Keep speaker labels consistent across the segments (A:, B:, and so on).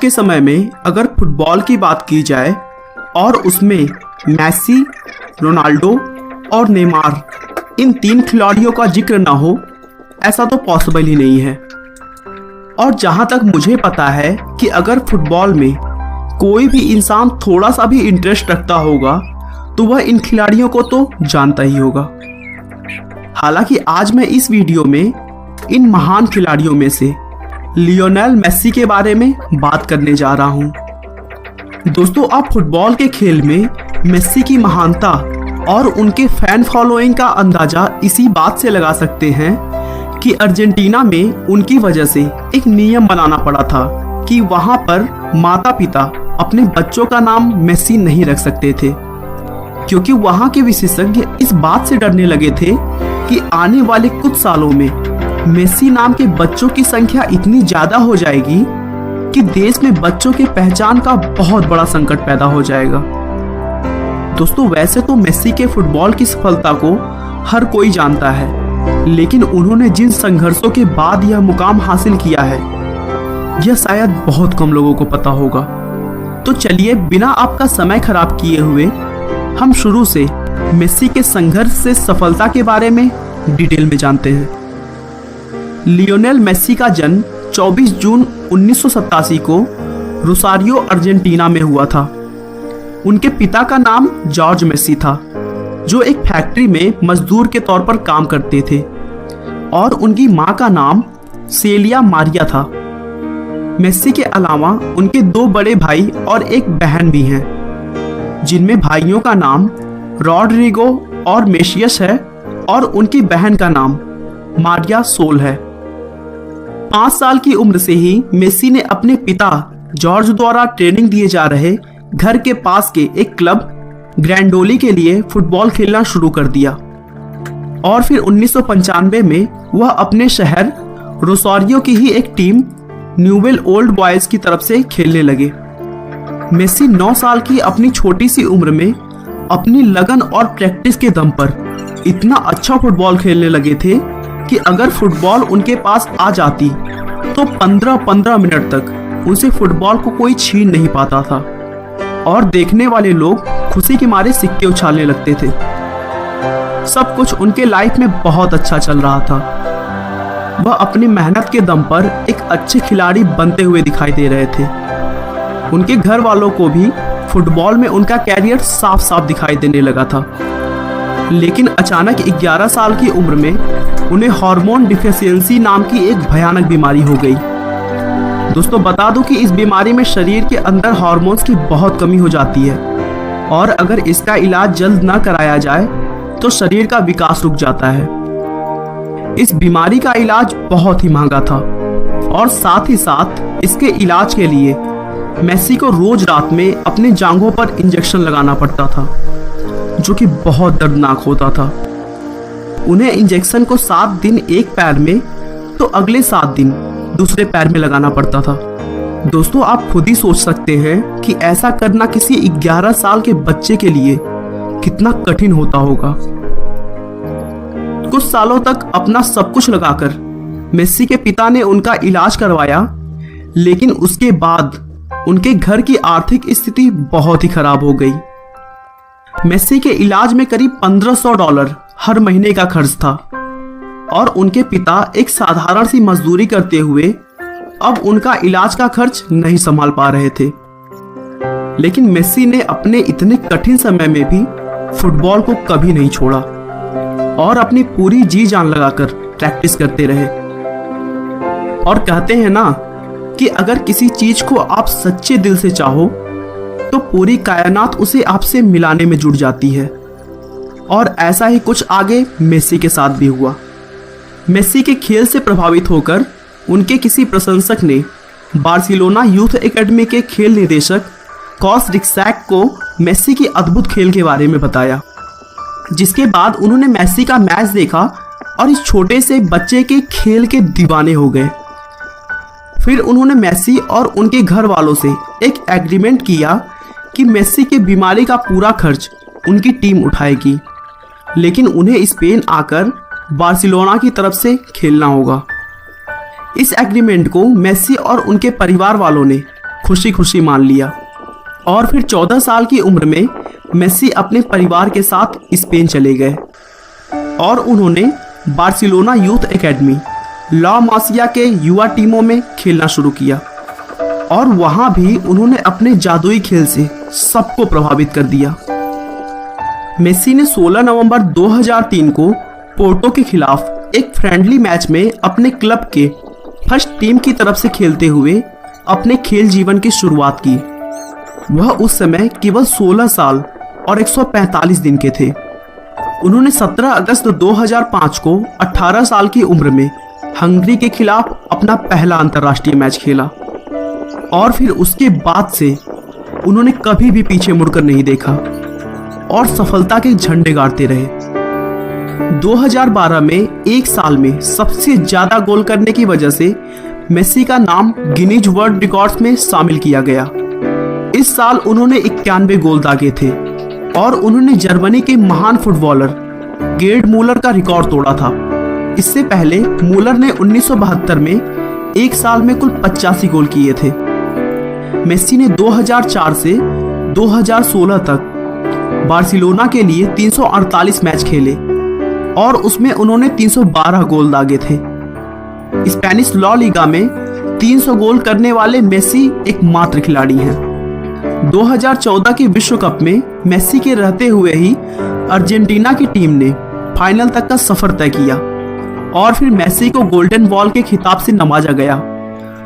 A: के समय में अगर फुटबॉल की बात की जाए और उसमें मेसी, रोनाल्डो और नेमार इन 3 खिलाड़ियों का जिक्र ना हो, ऐसा तो पॉसिबल ही नहीं है। और जहां तक मुझे पता है कि अगर फुटबॉल में कोई भी इंसान थोड़ा सा भी इंटरेस्ट रखता होगा तो वह इन खिलाड़ियों को तो जानता ही होगा। हालांकि आज मैं इस वीडियो में इन महान खिलाड़ियों में से लियोनेल मेसी के बारे में बात करने जा रहा हूं। दोस्तों, आप फुटबॉल के खेल में मेसी की महानता और उनके फैन फॉलोइंग का अंदाजा इसी बात से लगा सकते हैं कि अर्जेंटीना में उनकी वजह से एक नियम बनाना पड़ा था कि वहां पर माता पिता अपने बच्चों का नाम मेसी नहीं रख सकते थे, क्योंकि वहां के विशेषज्ञ इस बात से डरने लगे थे कि आने वाले कुछ सालों में मेसी नाम के बच्चों की संख्या इतनी ज्यादा हो जाएगी कि देश में बच्चों की पहचान का बहुत बड़ा संकट पैदा हो जाएगा। दोस्तों, वैसे तो मेसी के फुटबॉल की सफलता को हर कोई जानता है, लेकिन उन्होंने जिन संघर्षों के बाद यह मुकाम हासिल किया है यह शायद बहुत कम लोगों को पता होगा। तो चलिए बिना आपका समय खराब किए हुए हम शुरू से मेसी के संघर्ष से सफलता के बारे में डिटेल में जानते हैं। लियोनेल मेसी का जन्म 24 जून 1987 को रोसारियो, अर्जेंटीना में हुआ था। उनके पिता का नाम जॉर्ज मेसी था, जो एक फैक्ट्री में मजदूर के तौर पर काम करते थे, और उनकी मां का नाम सेलिया मारिया था। मेसी के अलावा उनके 2 बड़े भाई और एक बहन भी हैं, जिनमें भाइयों का नाम रॉड्रिगो और मेसियस है और उनकी बहन का नाम मारिया सोल है। 5 साल की उम्र से ही मेसी ने अपने पिता जॉर्ज द्वारा ट्रेनिंग दिए जा रहे घर के पास के एक क्लब ग्रैंडोली के लिए फुटबॉल खेलना शुरू कर दिया, और फिर 1995 में वह अपने शहर रोसारियो की ही एक टीम न्यूवेल ओल्ड बॉयज की तरफ से खेलने लगे। मेसी 9 साल की अपनी छोटी सी उम्र में अपनी लगन और प्रैक्टिस के दम पर इतना अच्छा फुटबॉल खेलने लगे थे कि अगर फुटबॉल उनके पास आ जाती तो 15-15 मिनट तक उनसे फुटबॉल को कोई छीन नहीं पाता था, और देखने वाले लोग खुशी के मारे सिक्के उछालने लगते थे। सब कुछ उनके लाइफ में बहुत अच्छा चल रहा था। वह अपनी मेहनत के दम पर एक अच्छे खिलाड़ी बनते हुए दिखाई दे रहे थे। उनके घर वालों को भी फुटबॉल में उनका कैरियर साफ साफ दिखाई देने लगा था। लेकिन अचानक 11 साल की उम्र में उन्हें हार्मोन डिफिशियंसी नाम की एक भयानक बीमारी हो गई। दोस्तों, बता दूं कि इस बीमारी में शरीर के अंदर हार्मोन्स की बहुत कमी हो जाती है, और अगर इसका इलाज जल्द ना कराया जाए तो शरीर का विकास रुक जाता है। इस बीमारी का इलाज बहुत ही महंगा था, और साथ ही साथ इसके इलाज के लिए मेसी को रोज रात में अपने जांघों पर इंजेक्शन लगाना पड़ता था, जो कि बहुत दर्दनाक होता था। उन्हें इंजेक्शन को 7 दिन एक पैर में तो अगले 7 दिन दूसरे पैर में लगाना पड़ता था। दोस्तों, आप खुद ही सोच सकते हैं कि ऐसा करना किसी 11 साल के बच्चे के लिए कितना कठिन होता होगा। कुछ सालों तक अपना सब कुछ लगाकर मेसी के पिता ने उनका इलाज करवाया, लेकिन उसके बाद उनके घर की आर्थिक स्थिति बहुत ही खराब हो गई। मेसी के इलाज में करीब $1500 हर महीने का खर्च था, और उनके पिता एक साधारण सी मजदूरी करते हुए अब उनका इलाज का खर्च नहीं संभाल पा रहे थे। लेकिन मेसी ने अपने इतने कठिन समय में भी फुटबॉल को कभी नहीं छोड़ा और अपनी पूरी जी जान लगाकर प्रैक्टिस करते रहे। और कहते हैं ना कि अगर किसी चीज को आप सच्चे दिल से चाहो तो पूरी कायनात उसे आपसे मिलाने में जुट जाती है, और ऐसा ही कुछ आगे मेसी के साथ भी हुआ। मेसी के खेल से प्रभावित होकर उनके किसी प्रशंसक ने बार्सिलोना यूथ एकेडमी के खेल निदेशक कॉस रिक्सैक को मेसी की अद्भुत खेल के बारे में बताया, जिसके बाद उन्होंने मेसी का मैच देखा और इस छोटे से बच्चे के खेल के दीवाने हो गए। फिर उन्होंने मेसी और उनके घर वालों से एक एग्रीमेंट किया कि मेसी की बीमारी का पूरा खर्च उनकी टीम उठाएगी, लेकिन उन्हें स्पेन आकर बार्सिलोना की तरफ से खेलना होगा। इस एग्रीमेंट को मेसी और उनके परिवार वालों ने खुशी खुशी मान लिया। और फिर 14 साल की उम्र में मेसी अपने परिवार के साथ स्पेन चले गए और उन्होंने बार्सिलोना यूथ एकेडमी ला मासिया के युवा टीमों में खेलना शुरू किया और वहां भी उन्होंने अपने जादुई खेल से सबको प्रभावित कर दिया। मेसी ने 16 नवंबर 2003 को पोर्टो के खिलाफ एक फ्रेंडली मैच में अपने क्लब के फर्स्ट टीम की तरफ से खेलते हुए अपने खेल जीवन की शुरुआत की। वह उस समय केवल 16 साल और 145 दिन के थे। उन्होंने 17 अगस्त 2005 को 18 साल की उम्र में हंगरी के खिलाफ अपना पहला अंतर्राष्ट्रीय मैच खेला और फिर उसके बाद से उन्होंने कभी भी पीछे मुड़कर नहीं देखा और सफलता के झंडे गाड़ते रहे। 2012 में एक साल में सबसे ज्यादा गोल करने की वजह से मेसी का नाम गिनीज वर्ल्ड रिकॉर्ड्स में शामिल किया गया। इस साल उन्होंने 91 गोल दागे थे और उन्होंने जर्मनी के महान फुटबॉलर गेर्ड मूलर का रिकॉर्ड तोड़ा था। इससे पहले मूलर ने 1972 में एक साल में कुल 85 गोल किए थे। मेसी ने 2004 से 2016 तक बार्सिलोना के लिए 348 मैच खेले और उसमें उन्होंने 312 गोल दागे थे। स्पेनिश ला लीगा में 300 गोल करने वाले मेसी एकमात्र खिलाड़ी हैं। 2014 के विश्व कप में मेसी के रहते हुए ही अर्जेंटीना की टीम ने फाइनल तक का सफर तय किया और फिर मेसी को गोल्डन बॉल के खिताब से नवाजा गया।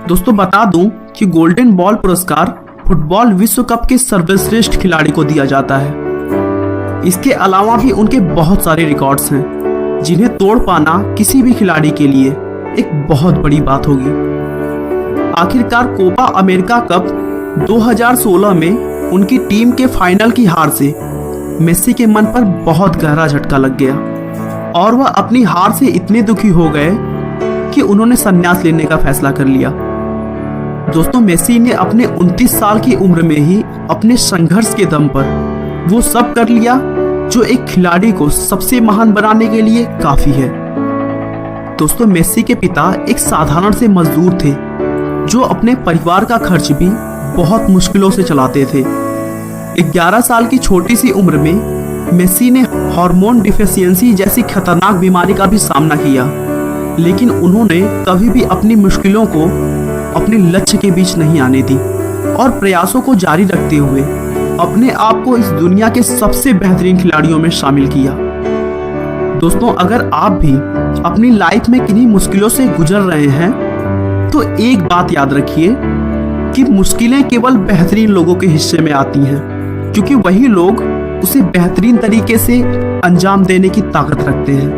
A: दोस्तों बता दूं कि गोल्डन बॉल पुरस्कार फुटबॉल विश्व कप के सर्वश्रेष्ठ खिलाड़ी को दिया जाता है। इसके अलावा भी उनके बहुत सारे रिकॉर्ड्स हैं जिन्हें तोड़ पाना किसी भी खिलाड़ी के लिए एक बहुत बड़ी बात होगी। आखिरकार कोपा अमेरिका कप 2016 में उनकी टीम के फाइनल की हार से मेसी के मन पर बहुत गहरा झटका लग गया और वह अपनी हार से इतने दुखी हो गए कि उन्होंने संन्यास लेने का फैसला कर लिया। दोस्तों मेसी ने अपने 29 साल की उम्र में ही अपने संघर्ष के दम पर वो सब कर लिया जो एक खिलाड़ी को सबसे महान बनाने के लिए काफी है। दोस्तों मेसी के पिता एक साधारण से मजदूर थे जो अपने परिवार का खर्च भी बहुत मुश्किलों से चलाते थे। 11 साल की छोटी सी उम्र में मेसी ने हार्मोन डिफिशियंसी जैसी खतरनाक बीमारी का भी सामना किया, लेकिन उन्होंने कभी भी अपनी मुश्किलों को अपने लक्ष्य के बीच नहीं आने दी और प्रयासों को जारी रखते हुए अपने आप को इस दुनिया के सबसे बेहतरीन खिलाड़ियों में शामिल किया। दोस्तों अगर आप भी अपनी लाइफ में किन्हीं मुश्किलों से गुजर रहे हैं तो एक बात याद रखिए कि मुश्किलें केवल बेहतरीन लोगों के हिस्से में आती हैं, क्योंकि वही लोग उसे बेहतरीन तरीके से अंजाम देने की ताकत रखते हैं।